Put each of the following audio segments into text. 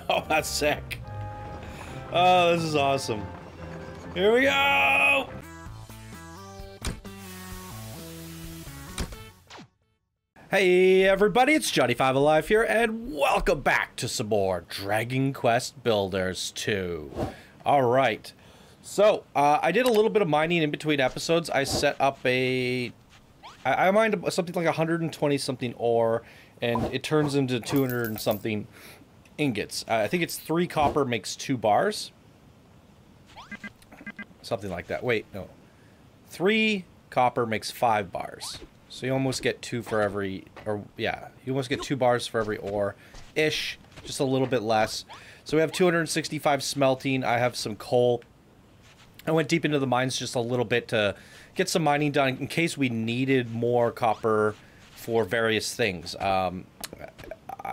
Oh, that's sick. Oh, this is awesome. Here we go! Hey everybody, it's Johnny5 Alive here, and welcome back to some more Dragon Quest Builders 2. Alright, so I did a little bit of mining in between episodes. I set up I mined something like 120 something ore, and it turns into 200 and something ingots. I think it's 3 copper makes 2 bars. Something like that. Wait, no. 3 copper makes 5 bars. So you almost get 2 for every, or yeah, you almost get 2 bars for every ore-ish, just a little bit less. So we have 265 smelting. I have some coal. I went deep into the mines just a little bit to get some mining done in case we needed more copper for various things.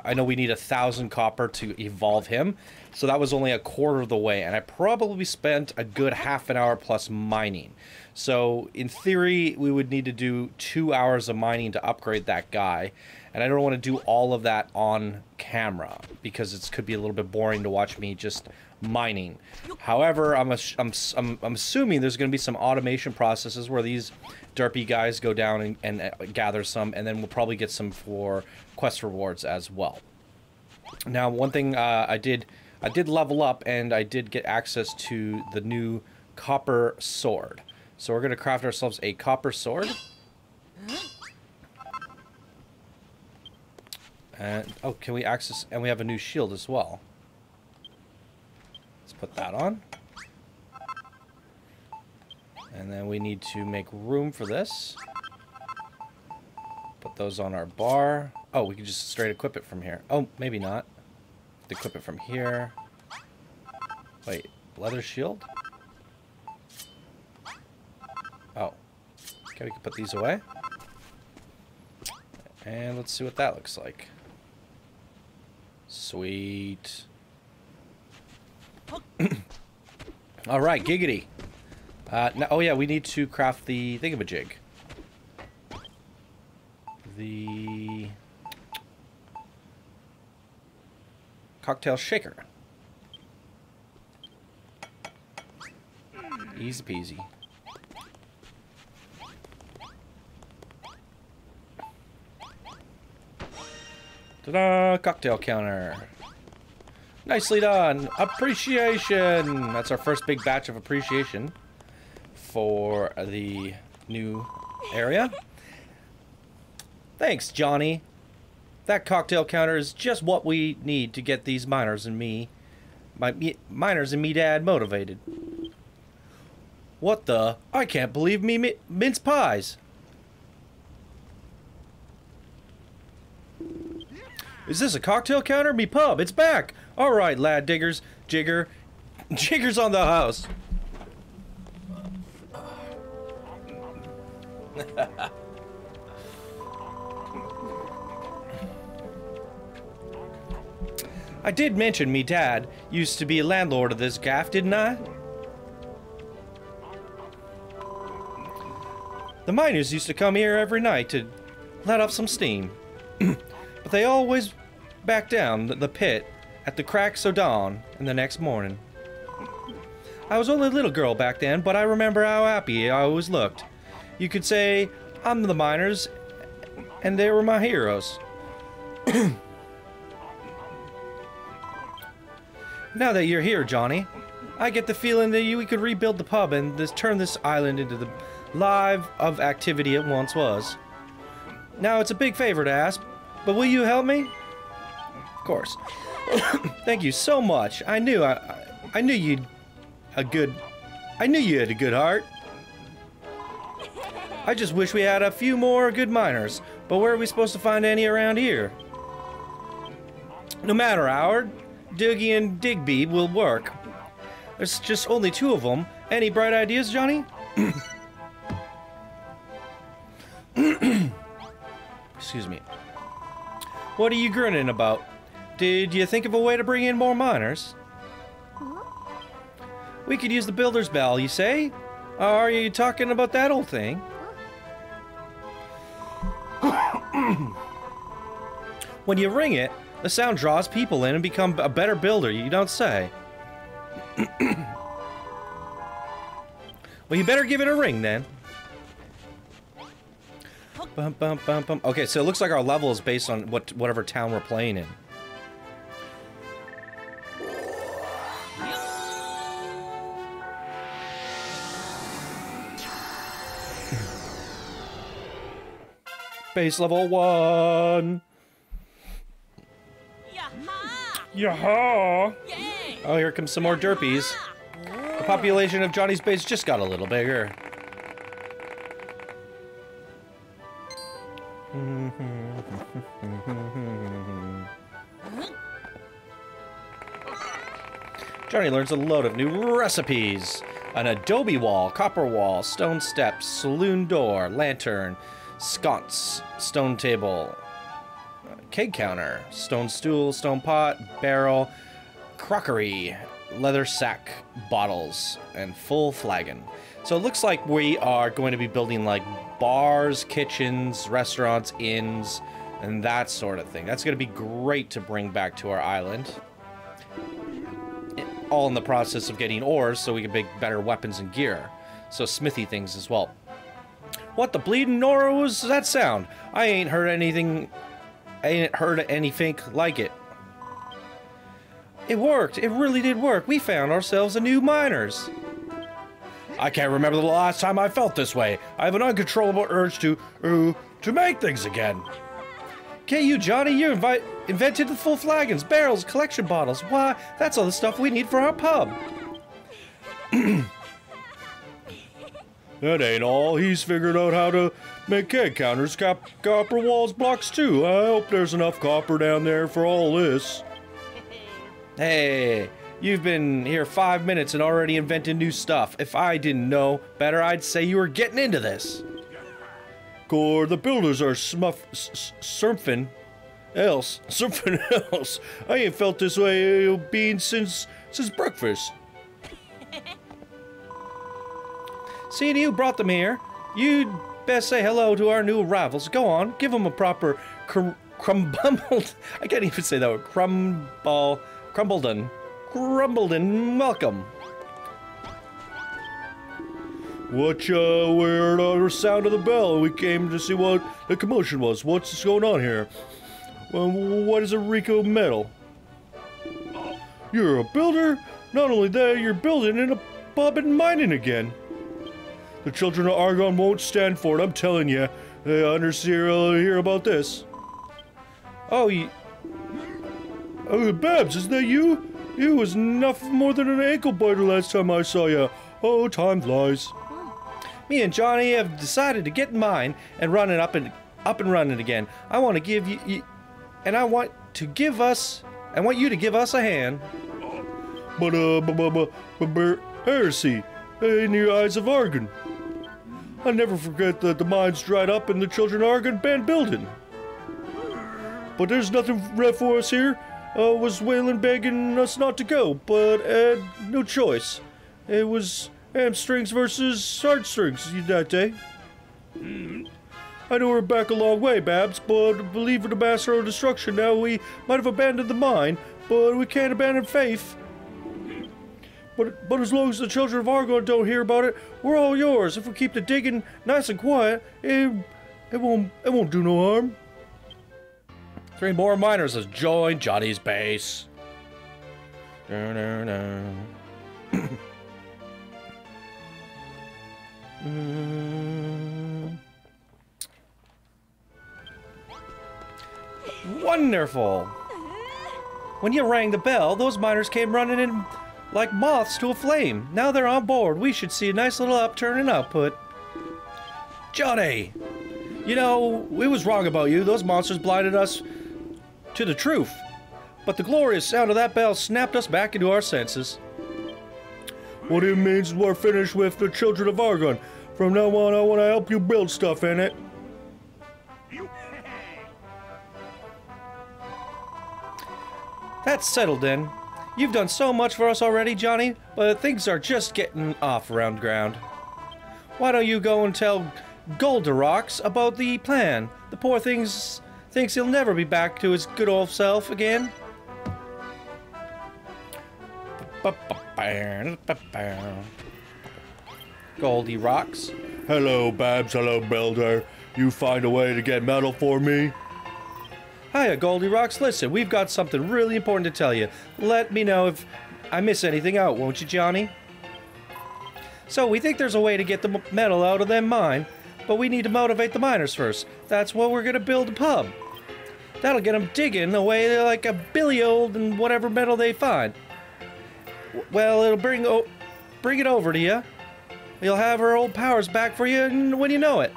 I know we need 1,000 copper to evolve him, so that was only a quarter of the way, and I probably spent a good half an hour plus mining. So in theory, we would need to do 2 hours of mining to upgrade that guy, and I don't want to do all of that on camera because it could be a little bit boring to watch me just mining. However, I'm assuming there's going to be some automation processes where these derpy guys go down and gather some, and then we'll probably get some for quest rewards as well. Now, one thing I did level up, and I did get access to the new copper sword. So we're going to craft ourselves a copper sword. And, oh, can we access, and we have a new shield as well. Let's put that on. And then we need to make room for this. Put those on our bar. Oh, we can just straight equip it from here. Oh, maybe not. Equip it from here. Wait, leather shield? Oh. Okay, we can put these away. And let's see what that looks like. Sweet. Alright, giggity. Now, oh yeah, we need to craft the thingamajig. The cocktail shaker. Easy peasy. Ta-da! Cocktail counter. Nicely done. Appreciation. That's our first big batch of appreciation for the new area. Thanks, Johnny. That cocktail counter is just what we need to get these miners and me dad motivated. What the? I can't believe me mince pies. Is this a cocktail counter? Me pub, it's back. All right, lad diggers, Jigger's on the house. I did mention me dad used to be a landlord of this gaff, didn't I? The miners used to come here every night to let off some steam. But they always back down the pit at the cracks of dawn in the next morning. I was only a little girl back then, but I remember how happy I always looked. You could say I'm the miners, and they were my heroes. Now that you're here, Johnny, I get the feeling that we could rebuild the pub and turn this island into the live of activity it once was. Now, it's a big favor to ask, but will you help me? Of course. Thank you so much. I knew you had a good heart. I just wish we had a few more good miners, but where are we supposed to find any around here? No matter, Howard. Dougie and Digby will work. There's just only 2 of them. Any bright ideas, Johnny? Excuse me. What are you grinning about? Did you think of a way to bring in more miners? We could use the builder's bell, you say? Are you talking about that old thing? When you ring it, The sound draws people in and become a better builder, you don't say. Well, you better give it a ring, then. Bum, bum, bum, bum. Okay, so it looks like our level is based on whatever town we're playing in. Base level 1. Yaha! Oh, here comes some more derpies. The population of Johnny's base just got a little bigger. Johnny learns a load of new recipes. An adobe wall, copper wall, stone steps, saloon door, lantern, sconce, stone table, keg counter, stone stool, stone pot, barrel, crockery, leather sack, bottles, and full flagon. So it looks like we are going to be building like bars, kitchens, restaurants, inns, and that sort of thing. That's going to be great to bring back to our island. All in the process of getting ores so we can make better weapons and gear. So smithy things as well. What the bleeding Nora was that sound? I ain't heard anything like it. It worked. It really did work. We found ourselves a new miners. I can't remember the last time I felt this way. I have an uncontrollable urge to make things again. Okay, you, Johnny, you invented the full flagons, barrels, collection bottles. Why, that's all the stuff we need for our pub. That ain't all. He's figured out how to make keg counters, copper walls, blocks too. I hope there's enough copper down there for all this. Hey, you've been here 5 minutes and already invented new stuff. If I didn't know better, I'd say you were getting into this. Core, the builders are something else. Something else. I ain't felt this way being since breakfast. Seeing you brought them here, you'd best say hello to our new arrivals. Go on, give them a proper crumbledon. I can't even say that word. Crumbledon welcome. Watch, we heard the sound of the bell. We came to see what the commotion was. What's going on here? What is a Rico metal? You're a builder? Not only that, you're building in a pub and mining again. The children of Argon won't stand for it, I'm telling you. They hear about this. Oh, Babs, is that you? You was nothing more than an ankle biter last time I saw you. Oh, time flies. Me and Johnny have decided to get in mine and run it up and running again. I want to give you, and I want you to give us a hand. But heresy in the eyes of Argon. I never forget that the mines dried up and the children of Argon banned building. But there's nothing left for us here. Was Waylon begging us not to go, but no choice. It was hamstrings versus heartstrings that day. I know we're back a long way, Babs, but believe in the master of destruction now. We might have abandoned the mine, but we can't abandon faith. But as long as the children of Argon don't hear about it, we're all yours. If we keep the digging nice and quiet, it won't do no harm. 3 more miners have joined Johnny's base. Wonderful! When you rang the bell, those miners came running in like moths to a flame. Now they're on board. We should see a nice little upturn in output. Johnny! You know, we was wrong about you. Those monsters blinded us to the truth. But the glorious sound of that bell snapped us back into our senses. What it means we're finished with the children of Argon. From now on, I want to help you build stuff in it. That's settled then. You've done so much for us already, Johnny, but things are just getting off around ground. Why don't you go and tell Golderox about the plan? The poor thing's Thinks he'll never be back to his good old self again. Goldie rocks. Hello, Babs. Hello, Builder. You find a way to get metal for me? Hiya, Goldie rocks. Listen, we've got something really important to tell you. Let me know if I miss anything out, won't you, Johnny? So, we think there's a way to get the metal out of them mine, but we need to motivate the miners first. That's why we're gonna build a pub. That'll get them digging away like a billy old and whatever metal they find. Well, it'll bring it over to you. You'll have our old powers back for you when you know it.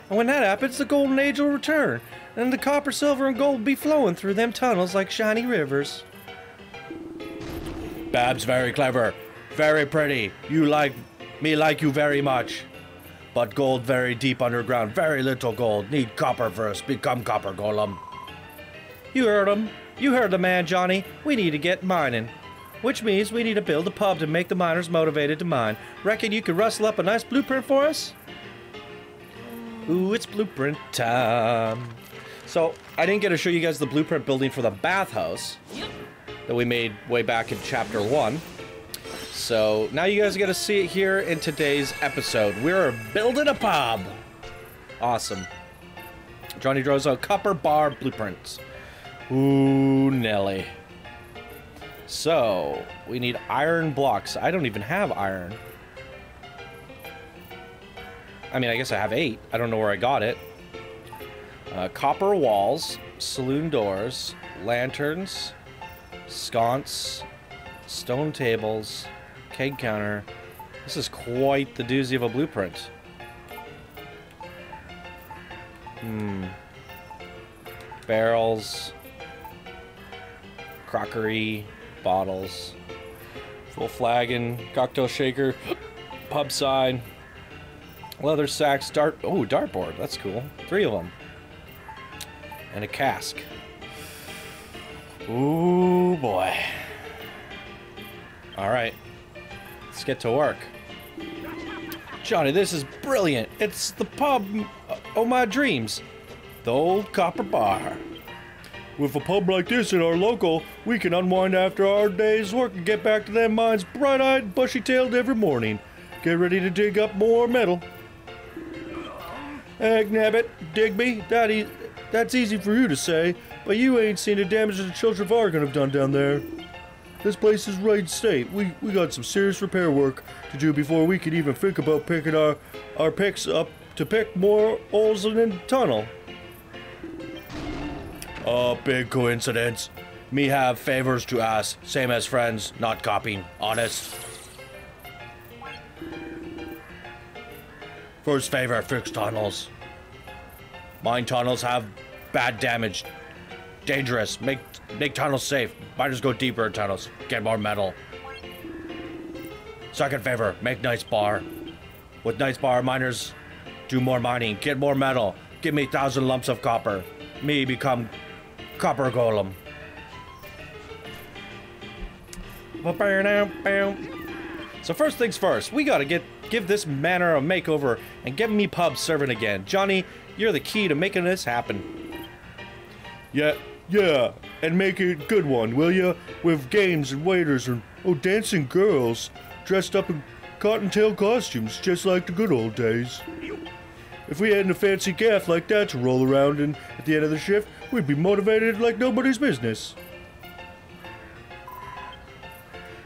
And when that happens, the golden age will return, and the copper, silver, and gold will be flowing through them tunnels like shiny rivers. Babs, very clever. Very pretty. You like you very much. But gold very deep underground. Very little gold. Need copper first. Become copper golem. You heard him. You heard the man, Johnny. We need to get mining. Which means we need to build a pub to make the miners motivated to mine. Reckon you could rustle up a nice blueprint for us? Ooh, it's blueprint time. So, I didn't get to show you guys the blueprint building for the bathhouse that we made way back in chapter 1. So, now you guys get to see it here in today's episode. We're building a pub. Awesome. Johnny draws out copper bar blueprints. Ooh, Nelly. So, we need iron blocks. I don't even have iron. I mean, I guess I have 8. I don't know where I got it. Copper walls, saloon doors, lanterns, sconce, stone tables, keg counter. This is quite the doozy of a blueprint. Barrels, crockery, bottles, full flagon, cocktail shaker, pub sign, leather sacks, dartboard, that's cool. 3 of them. And a cask. Ooh, boy. Alright. Let's get to work. Johnny, this is brilliant. It's the pub of my dreams. The old copper bar. With a pub like this in our local, we can unwind after our day's work and get back to them mines bright-eyed and bushy-tailed every morning. Get ready to dig up more metal. Nabbit, Digby, that's easy for you to say, but you ain't seen the damage that the children of Argon have done down there. This place is right state. We got some serious repair work to do before we could even think about picking our picks up to pick more holes in the tunnel. Big coincidence. Me have favors to ask, same as friends, not copying, honest. First favor, fix tunnels. Mine tunnels have bad damage. Dangerous. Make tunnels safe. Miners go deeper in tunnels. Get more metal. Second favor, make nice bar. With nice bar, miners do more mining. Get more metal. Give me 1,000 lumps of copper. Me become copper golem. So first things first, we gotta give this manor a makeover and get me pub serving again. Johnny, you're the key to making this happen. Yeah, and make it a good one, will ya? With games and waiters and dancing girls dressed up in cottontail costumes, just like the good old days. If we had a fancy gaff like that to roll around in at the end of the shift, we'd be motivated like nobody's business.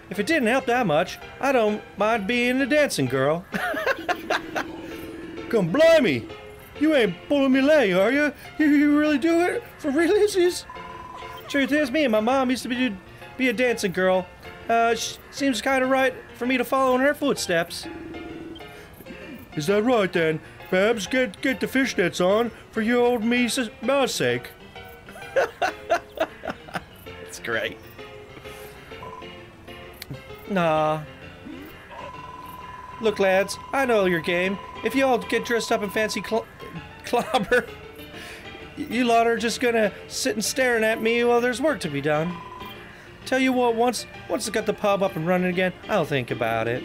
If it didn't help that much, I don't mind being a dancing girl. Come blimey! You ain't pulling me leg, are you? You really do it? For realsies? Truth is, me and my mom used to be a dancing girl. Seems kind of right for me to follow in her footsteps. Is that right then? Babs, get the fishnets on for your old me's sake. That's great. Nah. Look, lads, I know your game. If you all get dressed up in fancy clobber, you lot are just gonna sit and staring at me while there's work to be done. Tell you what, once I got the pub up and running again, I'll think about it.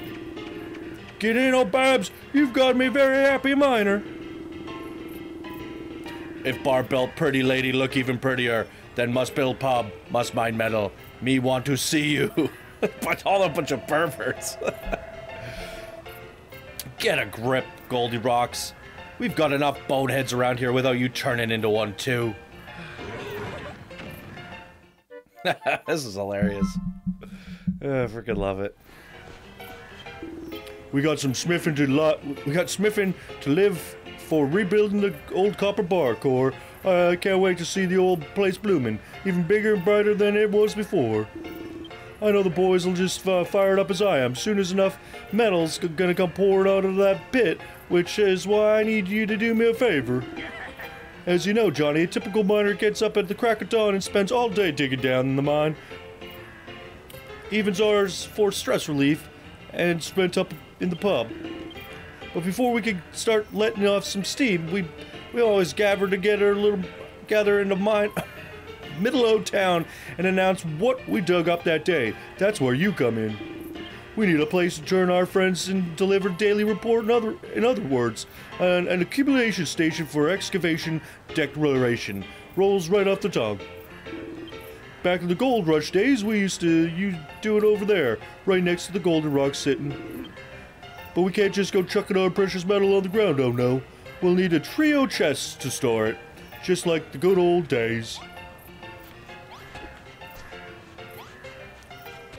Get in, old Babs. You've got me very happy miner. If bar belt pretty lady look even prettier, then must build pub, must mine metal. Me want to see you. But all a bunch of perverts. Get a grip, Goldie Rocks. We've got enough boneheads around here without you turning into one too. This is hilarious. I freaking love it. We got smithing to live for rebuilding the old copper bar core. I can't wait to see the old place blooming, even bigger and brighter than it was before. I know the boys will just fire it up as I am. Soon as enough metal's gonna come pouring out of that pit, which is why I need you to do me a favor. As you know, Johnny, a typical miner gets up at the crack of dawn and spends all day digging down in the mine. Evens ours for stress relief and spent up in the pub. But before we could start letting off some steam, we always gather together in the mine, middle of town, and announce what we dug up that day. That's where you come in. We need a place to turn our friends and deliver daily report. In other words, an accumulation station for excavation declaration. Rolls right off the tongue. Back in the gold rush days, we used to do it over there, right next to the golden rock sitting. But we can't just go chucking our precious metal on the ground, oh no. We'll need a trio chest to store it, just like the good old days.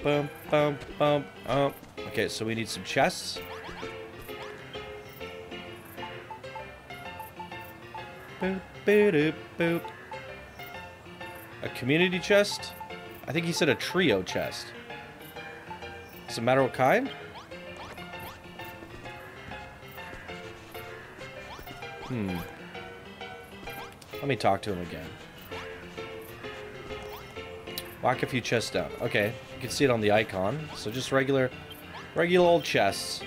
Bum, bum, bum, Okay, so we need some chests. Boop, boop, boop. A community chest? I think he said a trio chest. Does it matter what kind? Let me talk to him again. Whack a few chests down. Okay, you can see it on the icon. So just regular old chests.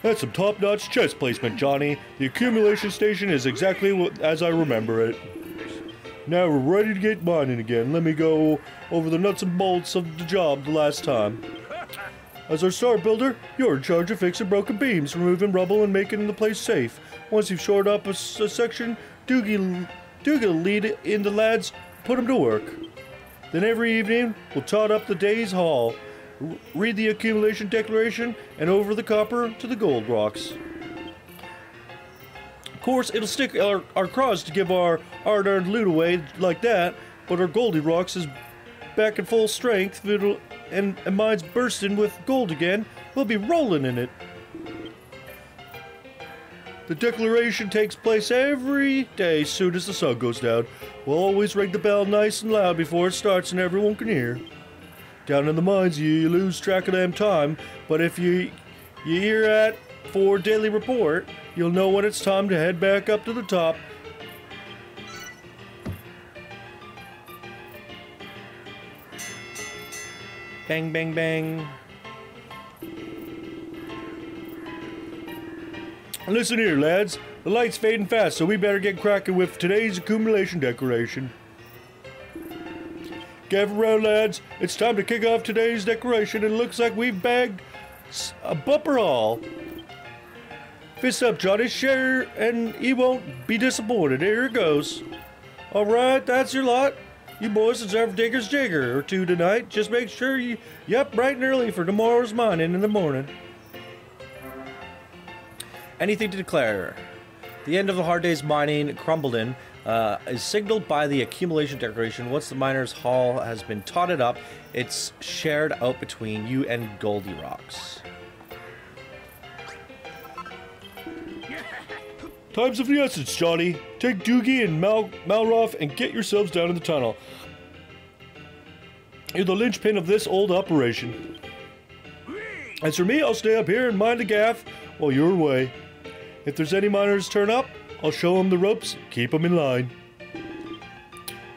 That's some top-notch chest placement, Johnny. The accumulation station is exactly as I remember it. Now we're ready to get mining again. Let me go over the nuts and bolts of the job the last time. As our star builder, you're in charge of fixing broken beams, removing rubble, and making the place safe. Once you've shored up a section, Doogie lead in the lads, put them to work. Then every evening, we'll tot up the day's haul, read the accumulation declaration, and over the copper to the gold rocks. Of course, it'll stick our craws to give our hard-earned loot away like that, but our Goldie Rocks is back in full strength, and mine's bursting with gold again. We'll be rolling in it. The declaration takes place every day soon as the sun goes down. We'll always ring the bell nice and loud before it starts and everyone can hear. Down in the mines, you lose track of them time, but if you hear at for daily report, you'll know when it's time to head back up to the top. Bang, bang, bang. Listen here, lads. The light's fading fast, so we better get cracking with today's accumulation declaration. Gather round, lads. It's time to kick off today's decoration, and it looks like we've bagged a bumper haul. Fist up, Johnny. Share, and he won't be disappointed. Here it goes. All right, that's your lot. You boys deserve Digger's Jigger or two tonight. Just make sure you up bright and early for tomorrow's mining in the morning. Anything to declare? The end of the hard day's mining crumbled in. Is signaled by the accumulation declaration. Once the miner's haul has been totted up, it's shared out between you and Goldie Rocks. Time's of the essence, Johnny. Take Doogie and Malroth and get yourselves down in the tunnel. You're the linchpin of this old operation. As for me, I'll stay up here and mind the gaff while you're away. If there's any miners turn up, I'll show them the ropes, keep them in line.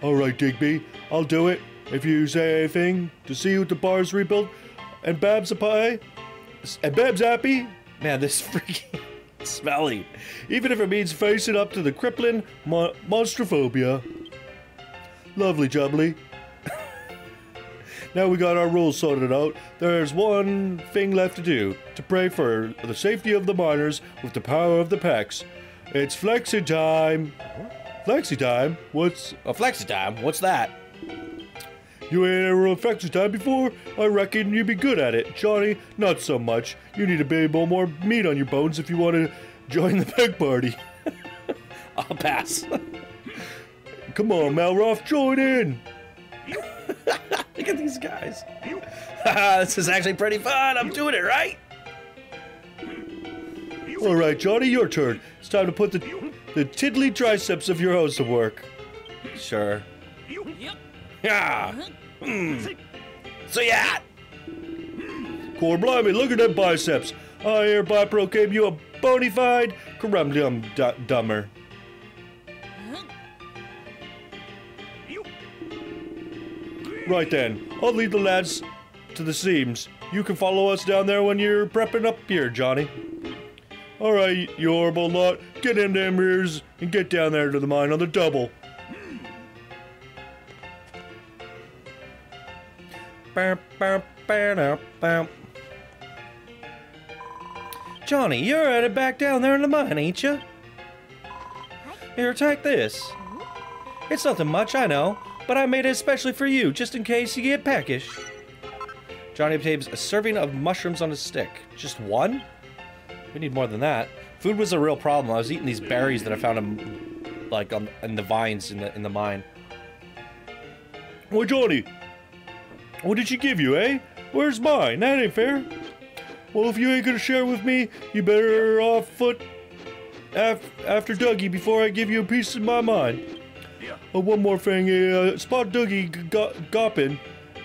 Alright, Digby, I'll do it. If you say anything to see what the bar's rebuilt, and Bab's a pie, and Bab's happy. Man, this freaking... Smelly. Even if it means facing up to the crippling monstrophobia. Lovely jubbly. Now we got our rules sorted out, there's one thing left to do. To pray for the safety of the miners with the power of the pecs. It's flexi time. Flexi time? What's... Oh, flexi time? What's that? You ain't ever on flexi time before? I reckon you'd be good at it. Johnny, not so much. You need a bit more meat on your bones if you want to join the peg party. I'll pass. Come on, Malroth, join in. Look at these guys. This is actually pretty fun. I'm doing it, right? All right, Johnny, your turn. It's time to put the tiddly triceps of your host to work. Sure. Yeah. So yeah. Core blimey, look at them biceps. I hereby proclaim you a bona fide dummer. Right then, I'll lead the lads to the seams. You can follow us down there when you're prepping up here, Johnny. Alright, you horrible lot, get in them rears and get down there to the mine on the double. Johnny, you're headed back down there in the mine, ain't you? Here, take this. It's nothing much, I know, but I made it especially for you, just in case you get peckish. Johnny obtains a serving of mushrooms on a stick. Just one? We need more than that. Food was a real problem. I was eating these berries that I found in the vines in the mine. Well, Johnny, what did she give you, eh? Where's mine? That ain't fair. Well, if you ain't gonna share with me, you better off foot after Dougie before I give you a piece of my mind. One more thing, spot Dougie gopping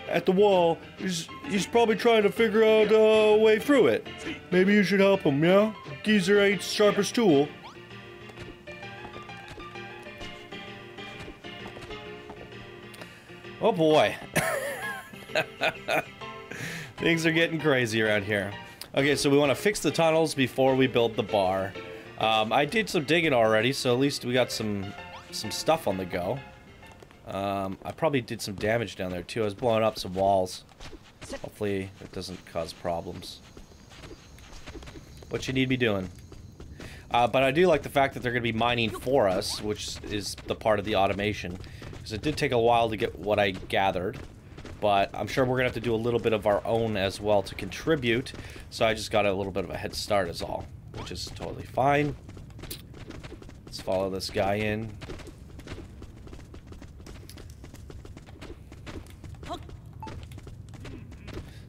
at the wall. He's probably trying to figure out a way through it. Maybe you should help him, yeah? Geezer ain't sharpest tool. Oh boy. Things are getting crazy around here. Okay, so we want to fix the tunnels before we build the bar. I did some digging already, so at least we got some stuff on the go. I probably did some damage down there too. I was blowing up some walls. Hopefully it doesn't cause problems. What you need me doing? But I do like the fact that they're going to be mining for us, which is the part of the automation. Because it did take a while to get what I gathered. But I'm sure we're going to have to do a little bit of our own as well to contribute. So I just got a little bit of a head start is all. Which is totally fine. Let's follow this guy in.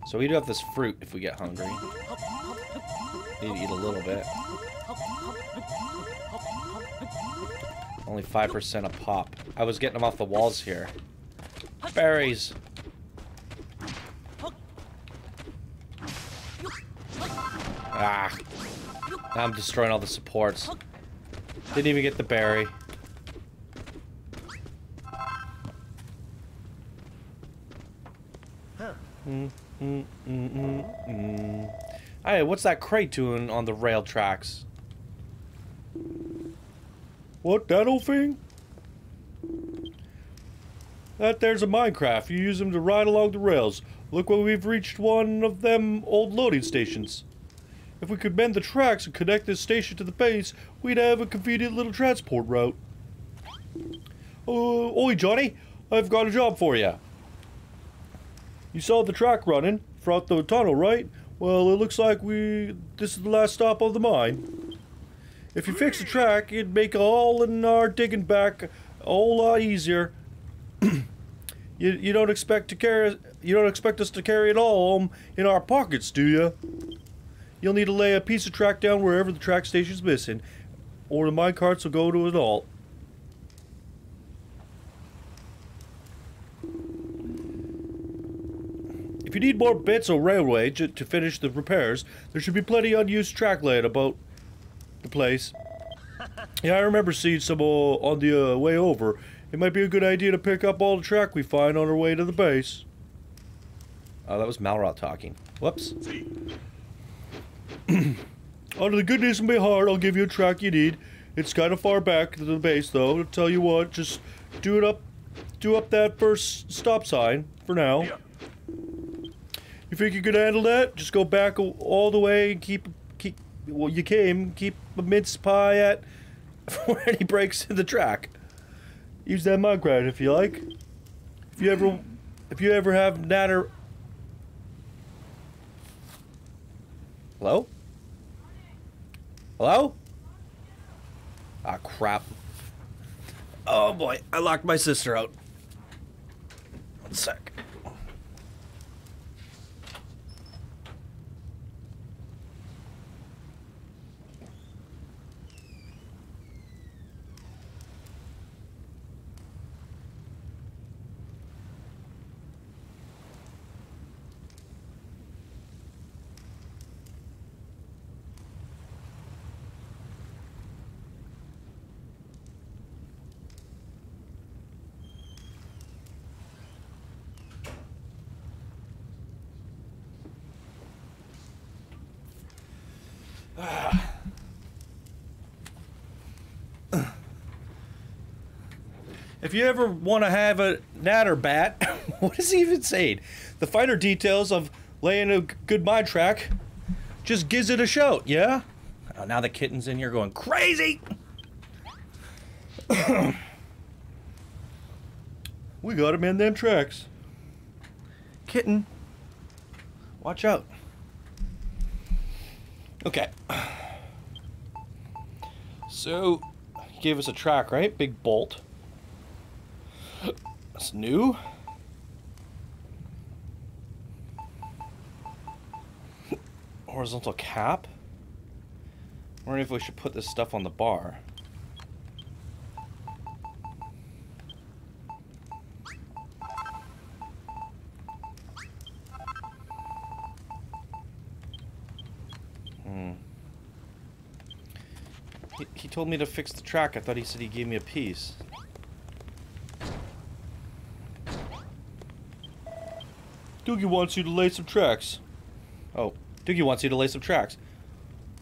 So we do have this fruit if we get hungry. Need to eat a little bit. Only 5% a pop. I was getting them off the walls here. Berries. Ah. Now I'm destroying all the supports. Didn't even get the berry. Hey, what's that crate doing on the rail tracks? What, that old thing? That there's a Minecraft. You use them to ride along the rails. Look what we've reached one of them old loading stations. If we could mend the tracks and connect this station to the base, we'd have a convenient little transport route. Oi, Johnny, I've got a job for you. You saw the track running throughout the tunnel, right? Well, it looks like this is the last stop of the mine. If you fix the track, it'd make all in our digging back a whole lot easier. You don't expect us to carry it all home in our pockets, do you? You'll need to lay a piece of track down wherever the track station's missing, or the mine carts will go to it all. If you need more bits of railway to finish the repairs, there should be plenty unused track laying about the place. Yeah, I remember seeing some on the way over. It might be a good idea to pick up all the track we find on our way to the base. Oh, that was Malrot talking. Whoops. Out of the goodness of my heart, I'll give you a track you need. It's kind of far back to the base, though. I'll tell you what, just do up that first stop sign for now. Yeah. You think you could handle that? Just go back all the way and keep a mince pie at for any breaks in the track. Use that mug rat if you like. If you ever have natter. Hello? Hello? Ah, crap. Oh boy, I locked my sister out. One sec. If you ever want to have a natter bat, what is he even saying? The finer details of laying a good mine track just gives it a shout, yeah? Oh, now the kitten's in here going crazy! We got him in them tracks. Kitten, watch out. Okay. So, he gave us a track, right? Big bolt. That's new. Horizontal cap. I'm wondering if we should put this stuff on the bar. He told me to fix the track. I thought he said he gave me a piece. Doogie wants you to lay some tracks. Oh, Doogie wants you to lay some tracks.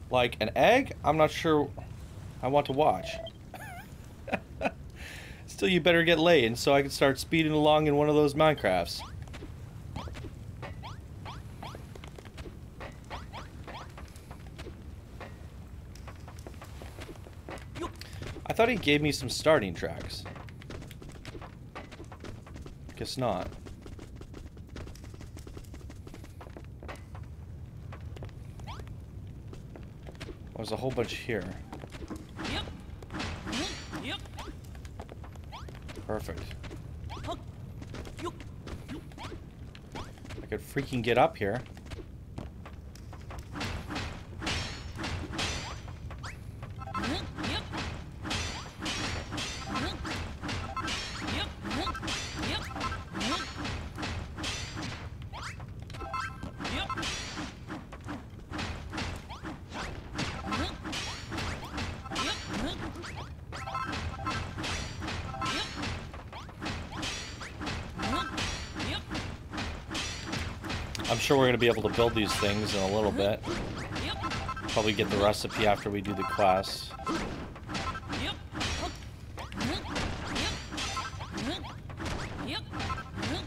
Like an egg? I'm not sure I want to watch. Still, you better get laying so I can start speeding along in one of those Minecrafts. I thought he gave me some starting tracks. Guess not. There's a whole bunch here. Perfect. I could freaking get up here. I'm sure we're going to be able to build these things in a little bit. Probably get the recipe after we do the quest.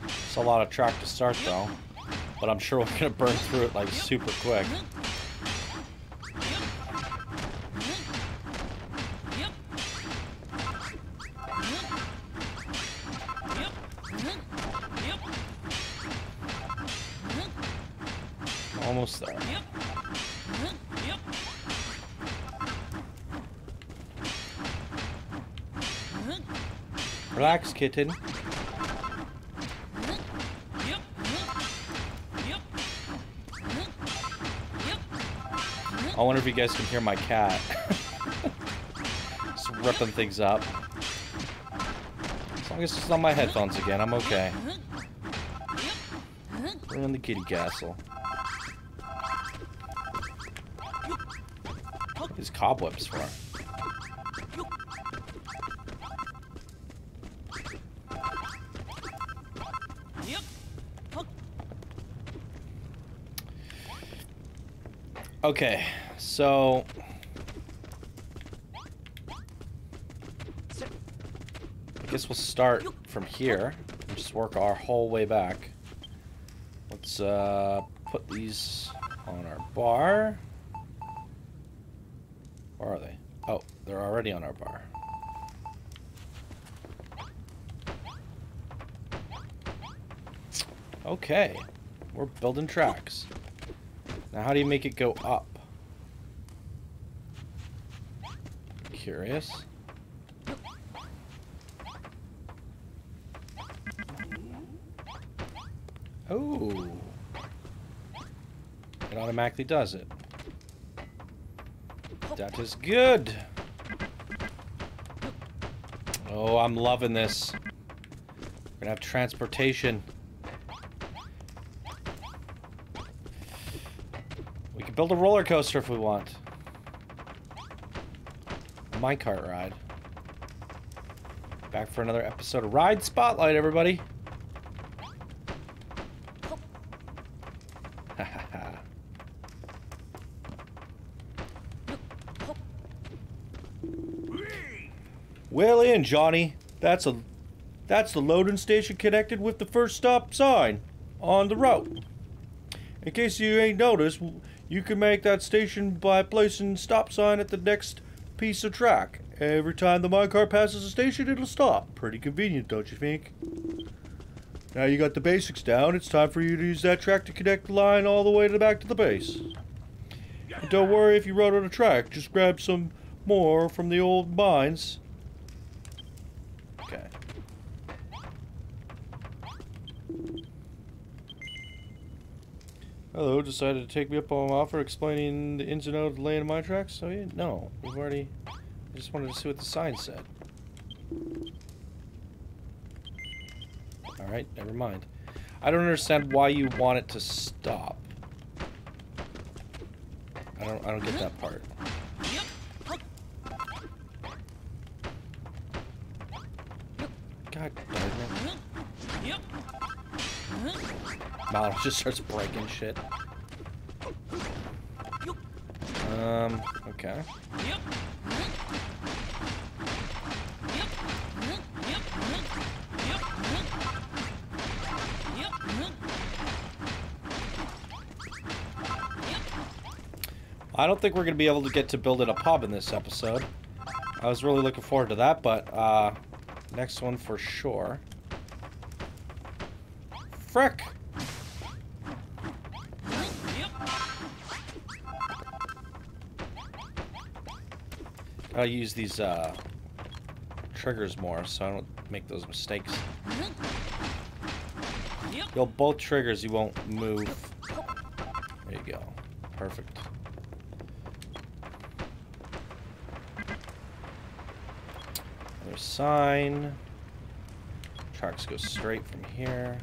It's a lot of track to start though, but I'm sure we're going to burn through it like super quick. Almost there. Relax, kitten. I wonder if you guys can hear my cat. Just ripping things up. As long as it's not my headphones again, I'm okay. We're in the kitty castle. These cobwebs for. Okay, So... I guess we'll start from here and just work our whole way back. Let's put these on our bar. Where are they? Oh, they're already on our bar. Okay, we're building tracks. Now how do you make it go up? Curious. Oh, it automatically does it. That is good. Oh, I'm loving this. We're gonna have transportation. We can build a roller coaster if we want. A minecart ride. Back for another episode of Ride Spotlight, everybody. Well in, Johnny. That's the loading station connected with the first stop sign on the route. In case you ain't noticed, you can make that station by placing stop sign at the next piece of track. Every time the minecart passes the station, it'll stop. Pretty convenient, don't you think? Now you got the basics down, it's time for you to use that track to connect the line all the way to the back to the base. And don't worry if you run out of track, just grab some more from the old mines. Okay. Hello, decided to take me up on my offer explaining the ins and outs of the laying of my tracks? So yeah, no, we've already... I just wanted to see what the sign said. Alright, never mind. I don't understand why you want it to stop. I don't get that part. God darn it. Mal just starts breaking shit. Okay. I don't think we're going to be able to get to building a pub in this episode. I was really looking forward to that, but next one for sure. Frick! I'll use these triggers more so I don't make those mistakes. You'll both triggers, you won't move. There you go. Perfect. Another sign. Tracks go straight from here.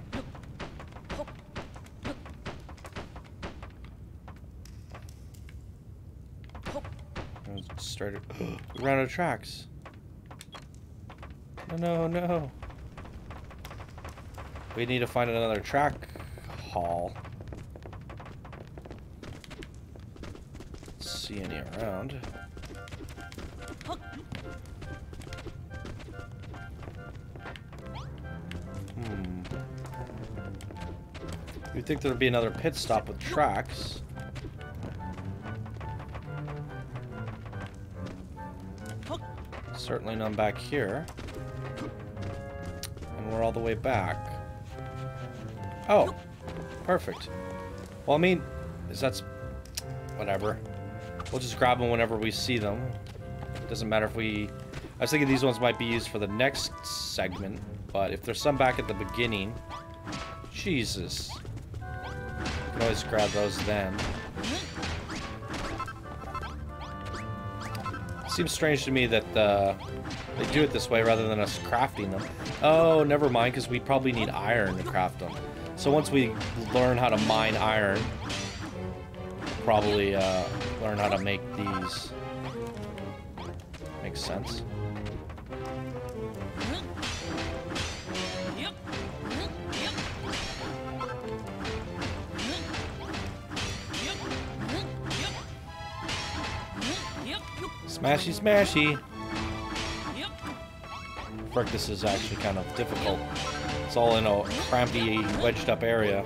Started. We ran out of tracks. No, no, no. We need to find another track haul. Let's see any around. You'd think there'd be another pit stop with tracks. Certainly none back here. And we're all the way back. Oh, perfect. Well, I mean, that's whatever. We'll just grab them whenever we see them. It doesn't matter if we... I was thinking these ones might be used for the next segment, but if there's some back at the beginning... Jesus. We can always grab those then. Seems strange to me that they do it this way rather than us crafting them. Oh, never mind, because we probably need iron to craft them. So once we learn how to mine iron, we'll probably learn how to make these. Makes sense. Smashy, smashy. Frick, this is actually kind of difficult. It's all in a crampy, wedged up area.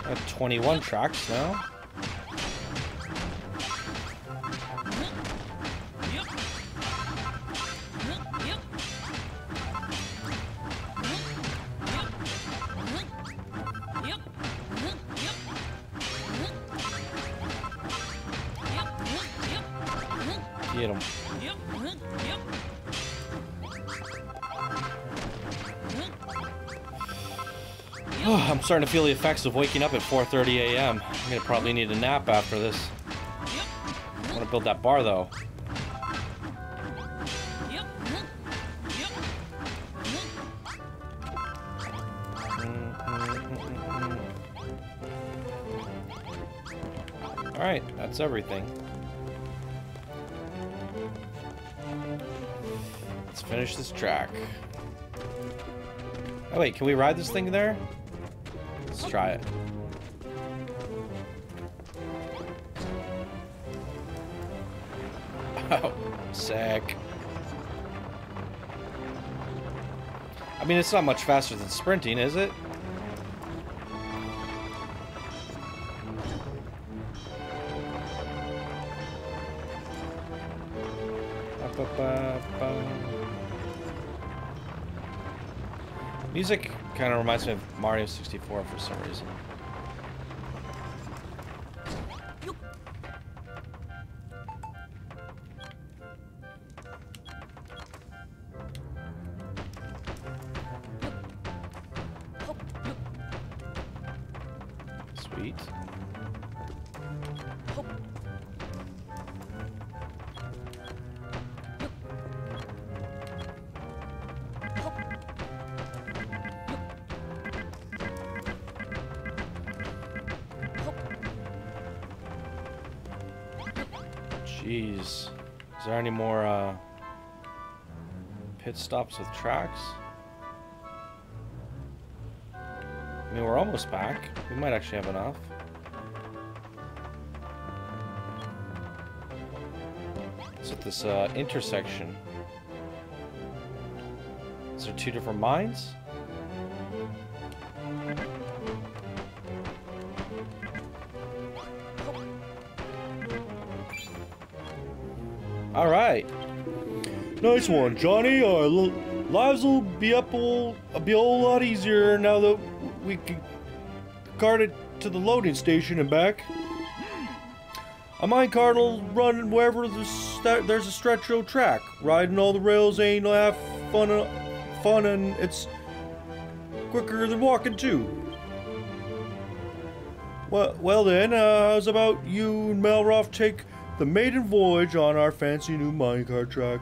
At 21 tracks now. Get him. I'm starting to feel the effects of waking up at 4:30 a.m. I'm gonna probably need a nap after this. I want to build that bar though. All right, that's everything. Let's finish this track. Oh wait, can we ride this thing there? Let's try it. Oh, sick. I mean, it's not much faster than sprinting, is it? Music kind of reminds me of Mario 64 for some reason. Sweet. Jeez. Is there any more pit stops with tracks? I mean, we're almost back. We might actually have enough. It's at this intersection. Is there two different mines? All right. Nice one, Johnny. Our lives will be a whole lot easier now that we can cart it to the loading station and back. A minecart will run wherever there's a stretch of track. Riding all the rails ain't half fun, and it's quicker than walking too. Well then, how's about you and Malroth take the maiden voyage on our fancy new minecart track?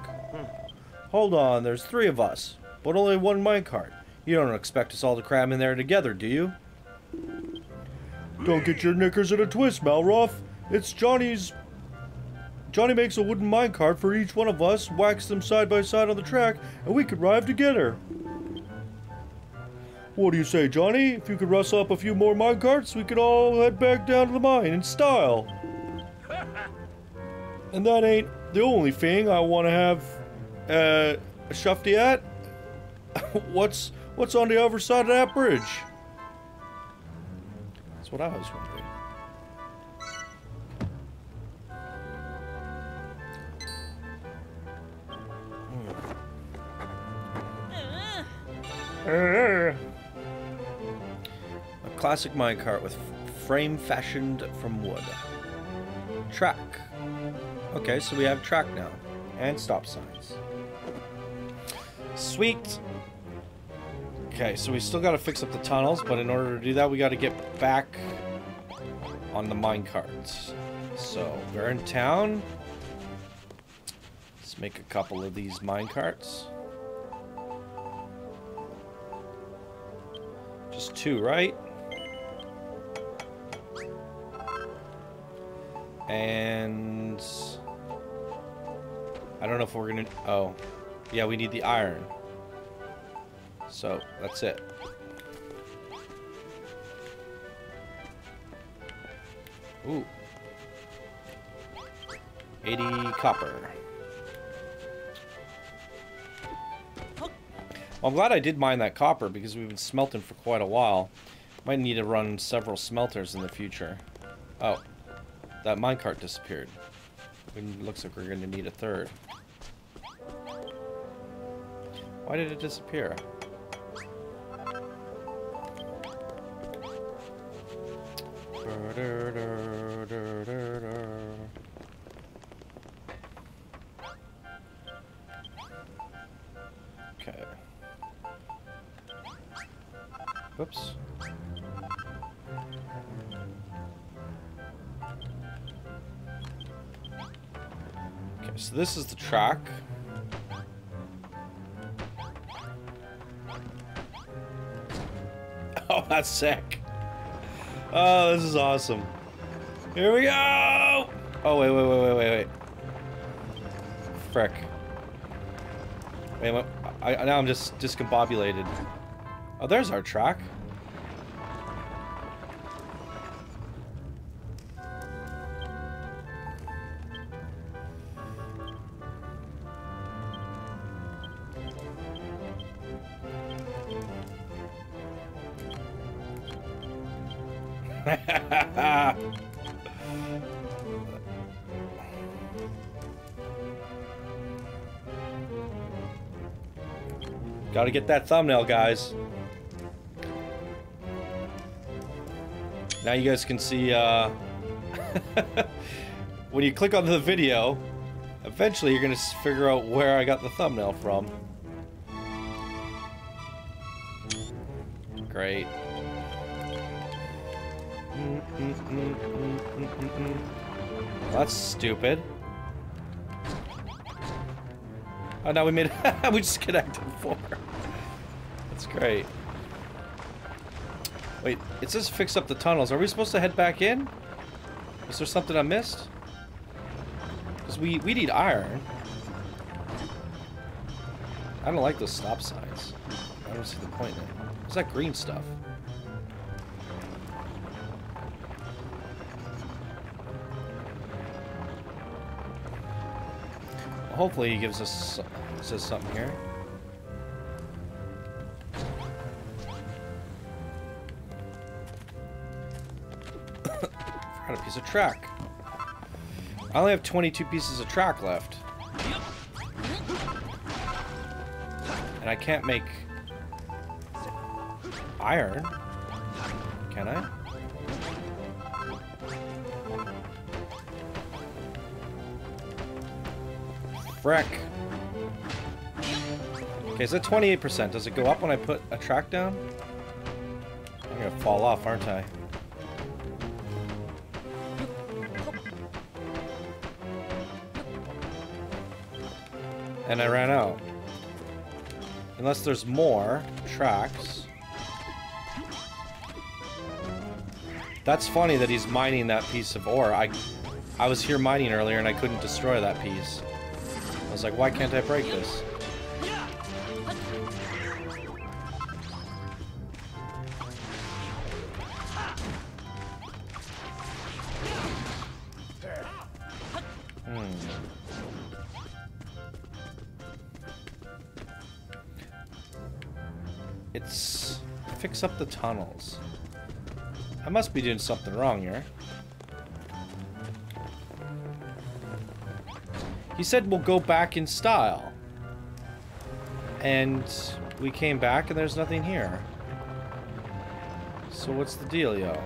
Hold on, there's three of us, but only one minecart. You don't expect us all to cram in there together, do you? Don't get your knickers in a twist, Malroth. It's Johnny's. Johnny makes a wooden minecart for each one of us, whacks them side by side on the track, and we could ride together. What do you say, Johnny? If you could rustle up a few more minecarts, we could all head back down to the mine in style. And that ain't the only thing I want to have a shufty at. What's on the other side of that bridge? That's what I was wondering. A classic minecart with frame fashioned from wood. Track. Okay, so we have track now. And stop signs. Sweet. Okay, so we still got to fix up the tunnels, but in order to do that, we got to get back on the minecarts. So, we're in town. Let's make a couple of these minecarts. Just two, right? And I don't know if we're gonna... Oh. Yeah, we need the iron. So, that's it. Ooh. 80 copper. Well, I'm glad I did mine that copper because we've been smelting for quite a while. Might need to run several smelters in the future. Oh. That minecart disappeared. It looks like we're going to need a third. Why did it disappear? Okay. Whoops. Okay, so this is the track. Oh, that's sick. Oh, this is awesome. Here we go! Oh, wait. Frick. Wait, now I'm just discombobulated. Oh, there's our track. Gotta get that thumbnail, guys. Now you guys can see, when you click on the video, eventually you're gonna figure out where I got the thumbnail from. Great. That's stupid. Oh, now we made it. We just connected 4. That's great. Wait, it says fix up the tunnels. Are we supposed to head back in? Is there something I missed? Because we need iron. I don't like those stop signs. I don't see the point in it. What's that green stuff? Well, hopefully he gives us says something here. Forgot a piece of track. I only have 22 pieces of track left. And I can't make iron. Can I? Frick. Okay, is that 28%? Does it go up when I put a track down? I'm gonna fall off, aren't I? And I ran out. Unless there's more tracks. That's funny that he's mining that piece of ore. I was here mining earlier and I couldn't destroy that piece. I was like, why can't I break this? It's fix up the tunnels. I must be doing something wrong here. He said we'll go back in style. And we came back and there's nothing here. So what's the dealio?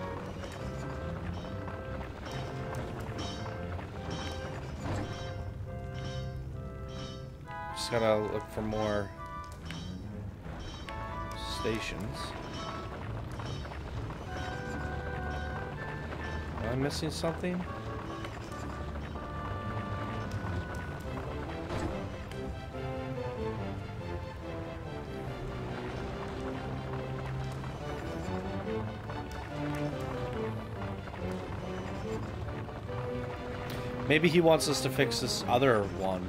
Just gotta look for more stations. Am I missing something? Maybe he wants us to fix this other one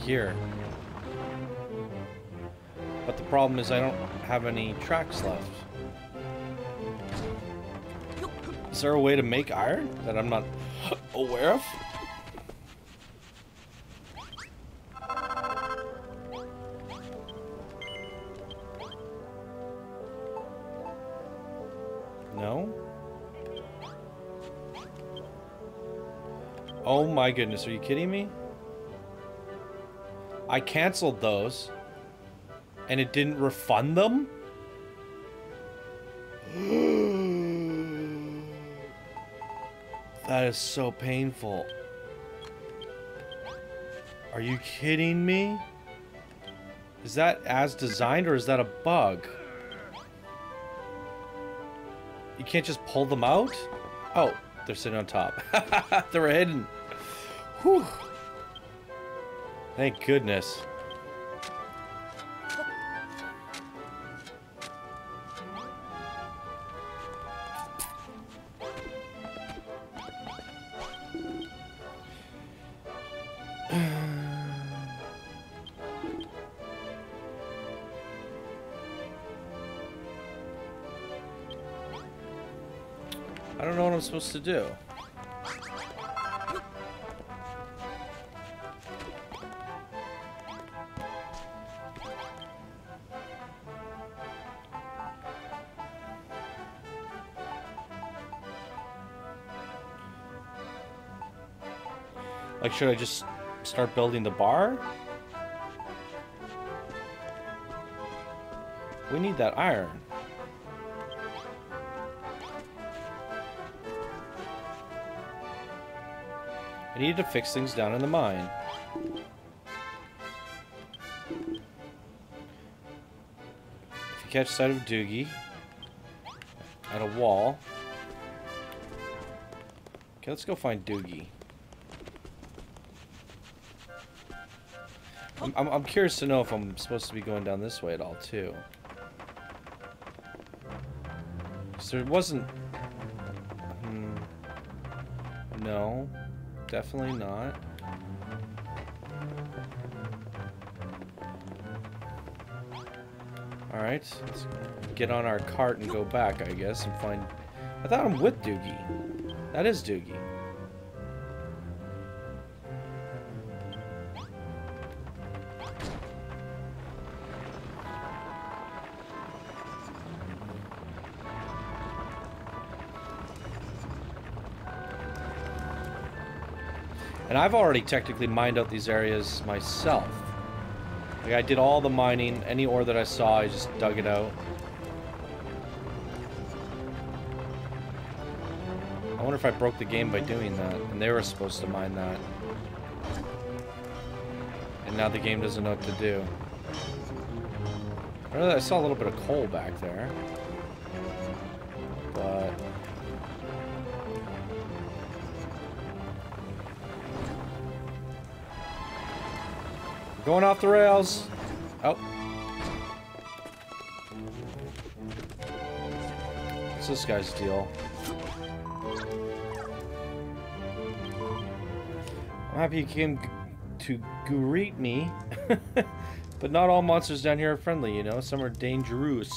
here. But the problem is I don't have any tracks left. Is there a way to make iron that I'm not aware of? No? Oh my goodness, are you kidding me? I canceled those and it didn't refund them? That is so painful. Are you kidding me? Is that as designed or is that a bug? You can't just pull them out? Oh, they're sitting on top. They were hidden. Whew. Thank goodness. I don't know what I'm supposed to do. Like, should I just start building the bar? We need that iron. I need to fix things down in the mine. If you catch sight of Doogie at a wall. Okay, let's go find Doogie. I'm curious to know if I'm supposed to be going down this way at all, too. So it wasn't... No. Definitely not. Alright, let's get on our cart and go back, I guess, and find... I thought I'm with Doogie. That is Doogie. And I've already technically mined out these areas myself. Like, I did all the mining. Any ore that I saw, I just dug it out. I wonder if I broke the game by doing that. And they were supposed to mine that. And now the game doesn't know what to do. I saw a little bit of coal back there. But... going off the rails. Oh. What's this guy's deal? I'm happy you came to greet me. But not all monsters down here are friendly, you know. Some are dangerous.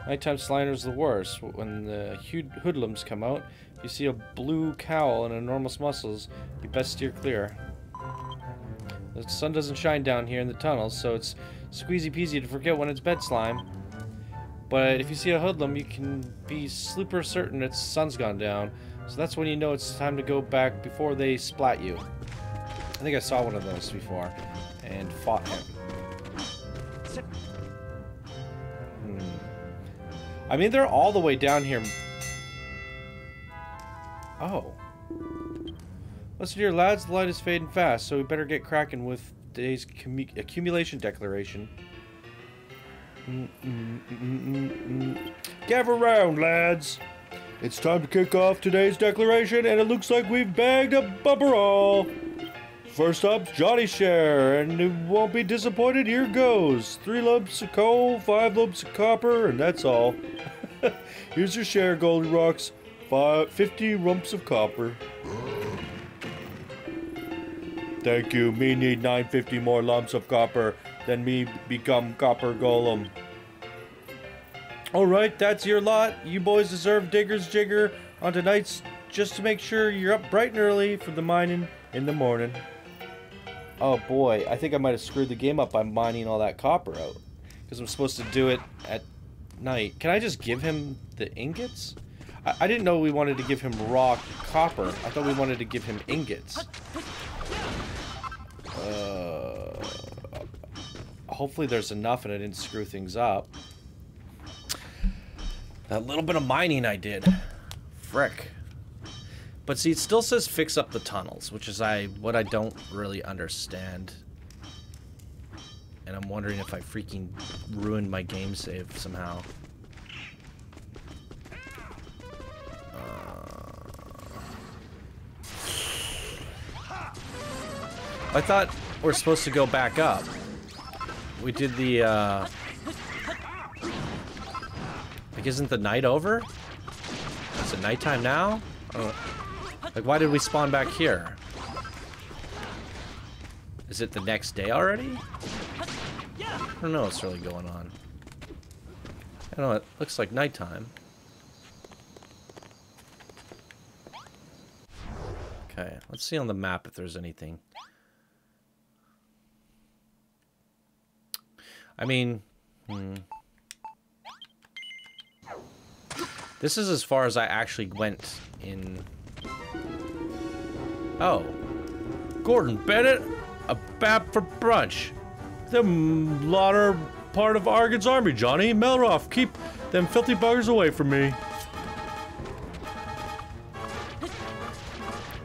Nighttime slander's the worst. When the hoodlums come out, if you see a blue cowl and enormous muscles, you best steer clear. The sun doesn't shine down here in the tunnels, so it's squeezy peasy to forget when it's bed slime. But if you see a hoodlum, you can be super certain its sun's gone down. So that's when you know it's time to go back before they splat you. I think I saw one of those before and fought him. I mean, they're all the way down here. Oh. Listen here, lads. The light is fading fast, so we better get cracking with today's accumulation declaration. Gather round, lads. It's time to kick off today's declaration, and it looks like we've bagged a bumper all. First up's Johnny's share, and you won't be disappointed. Here goes. 3 lumps of coal, 5 lumps of copper, and that's all. Here's your share, Goldilocks. 50 lumps of copper. Thank you. Me need 950 more lumps of copper. Then me become copper golem. Alright, that's your lot. You boys deserve Digger's Jigger on tonight's just to make sure you're up bright and early for the mining in the morning. Oh boy, I think I might have screwed the game up by mining all that copper out. Because I'm supposed to do it at night. Can I just give him the ingots? I didn't know we wanted to give him raw copper. I thought we wanted to give him ingots. Hopefully there's enough and I didn't screw things up. That little bit of mining I did. Frick. But see, it still says fix up the tunnels, which is what I don't really understand. And I'm wondering if I freaking ruined my game save somehow. I thought we're supposed to go back up. We did the, like, isn't the night over? Is it nighttime now? Like, why did we spawn back here? Is it the next day already? I don't know what's really going on. I don't know, it looks like nighttime. Okay, let's see on the map if there's anything. I mean, this is as far as I actually went in... Oh. Gordon Bennett, a bap for brunch. Them lot are part of Argon's army, Johnny. Melroth, keep them filthy buggers away from me.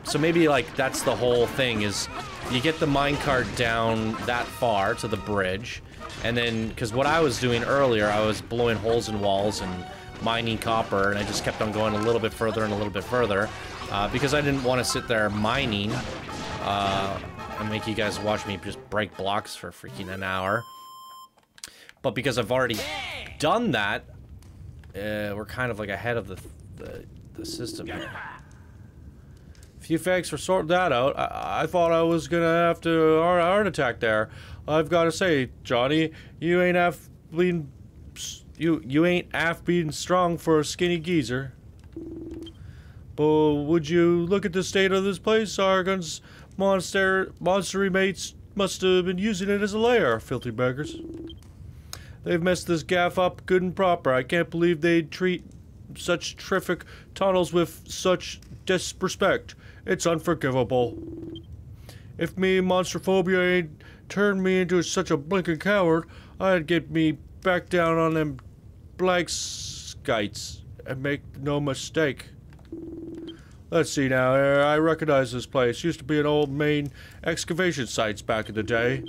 So maybe, like, that's the whole thing, is you get the minecart down that far to the bridge, and then, because what I was doing earlier, I was blowing holes in walls and mining copper, and I just kept on going a little bit further and a little bit further, because I didn't want to sit there mining, and make you guys watch me just break blocks for freaking an hour. But because I've already done that, we're kind of like ahead of the system here. Few thanks for sorting that out. I thought I was gonna have to heart attack there. I've got to say, Johnny, you ain't half being strong for a skinny geezer. But would you look at the state of this place? Argon's monstery mates must have been using it as a lair, filthy beggars. They've messed this gaff up good and proper. I can't believe they'd treat such terrific tunnels with such disrespect. It's unforgivable. If me monstrophobia ain't turned me into such a blinking coward, I'd get me back down on them blank skites and make no mistake. Let's see now, I recognize this place. Used to be an old main excavation sites back in the day.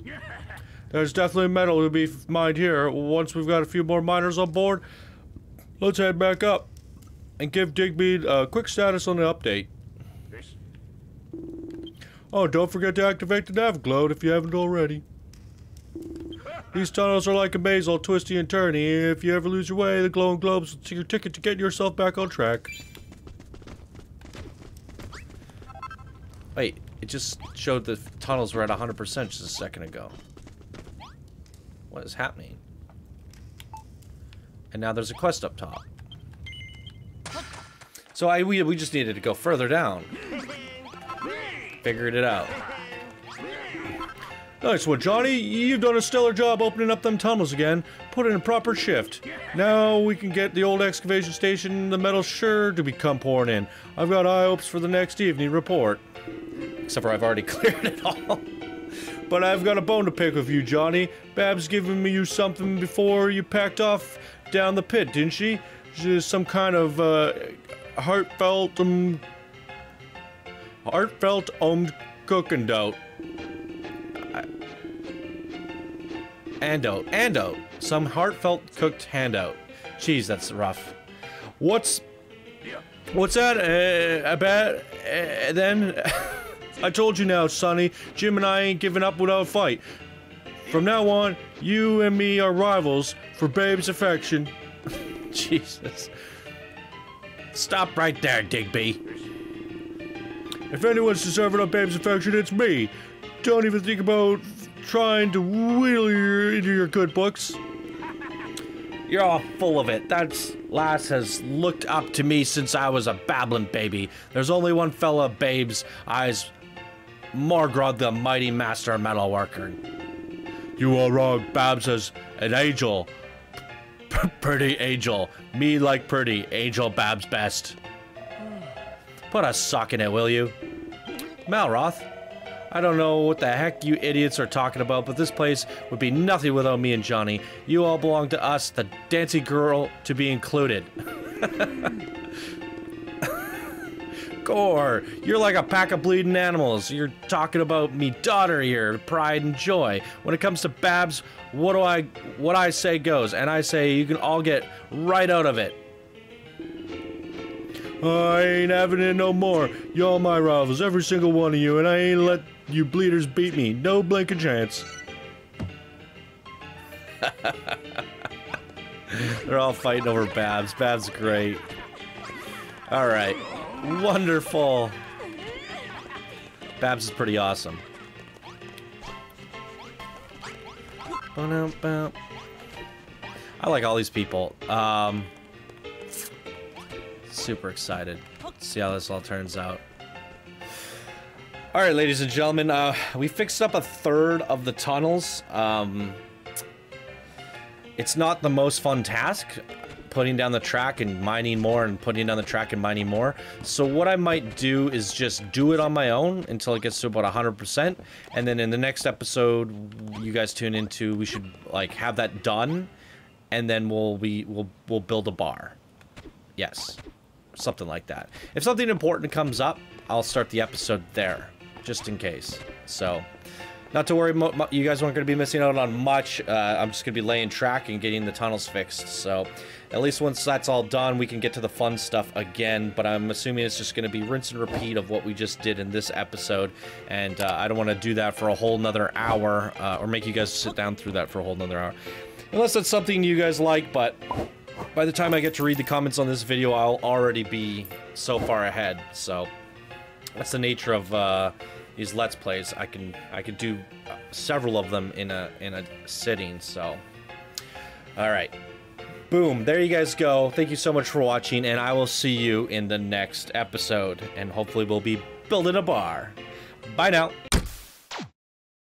There's definitely metal to be mined here. Once we've got a few more miners on board, let's head back up and give Digby a quick status on the update. Oh, don't forget to activate the nav globe if you haven't already. These tunnels are like a maze, all twisty and turny. If you ever lose your way, the glowing globes will take your ticket to getting yourself back on track. Wait, it just showed the tunnels were at 100% just a second ago. What is happening? And now there's a quest up top. So we just needed to go further down. Figured it out. Nice one, Johnny. You've done a stellar job opening up them tunnels again. Put in a proper shift. Now we can get the old excavation station, the metal's sure to become pouring in. I've got high hopes for the next evening report. Except for I've already cleared it all. But I've got a bone to pick with you, Johnny. Bab's giving me you something before you packed off down the pit, didn't she? Just some kind of heartfelt cooking dough. Andote. Some heartfelt cooked handout. Jeez, that's rough. What's that about then? I told you now, Sonny. Jim and I ain't giving up without a fight. From now on, you and me are rivals for Babe's affection. Jesus. Stop right there, Digby. If anyone's deserving of Babe's affection, it's me. Don't even think about trying to wheedle you into your good books. You're all full of it. That lass has looked up to me since I was a babbling baby. There's only one fella, Babe's eyes, Morgrod, the mighty master metalworker. You are wrong. Babs is an angel. Pretty angel. Me like pretty. Angel Babs best. Put a sock in it, will you? Malroth, I don't know what the heck you idiots are talking about, but this place would be nothing without me and Johnny. You all belong to us, the dancing girl to be included. Gore, you're like a pack of bleeding animals. You're talking about me daughter here, pride and joy. When it comes to Babs, what I say goes, and I say you can all get right out of it. I ain't having it no more. Y'all my rivals, every single one of you, and I ain't let you bleeders beat me. No blinking chance. They're all fighting over Babs. Babs great. Alright. Wonderful. Babs is pretty awesome. I like all these people. Super excited. See how this all turns out. Alright, ladies and gentlemen, we fixed up a third of the tunnels. It's not the most fun task, putting down the track and mining more and putting down the track and mining more. So what I might do is just do it on my own until it gets to about 100%. And then in the next episode you guys tune into, we should like have that done. And then we'll build a bar. Yes. Something like that. If something important comes up, I'll start the episode there, just in case. So, not to worry, you guys aren't going to be missing out on much. I'm just going to be laying track and getting the tunnels fixed. So, at least once that's all done, we can get to the fun stuff again. But I'm assuming it's just going to be rinse and repeat of what we just did in this episode. And I don't want to do that for a whole nother hour, or make you guys sit down through that for a whole nother hour. Unless that's something you guys like, but by the time I get to read the comments on this video, I'll already be so far ahead. So that's the nature of these Let's Plays. I can do several of them in a sitting. So, all right, boom. There you guys go. Thank you so much for watching, and I will see you in the next episode. And hopefully, we'll be building a bar. Bye now.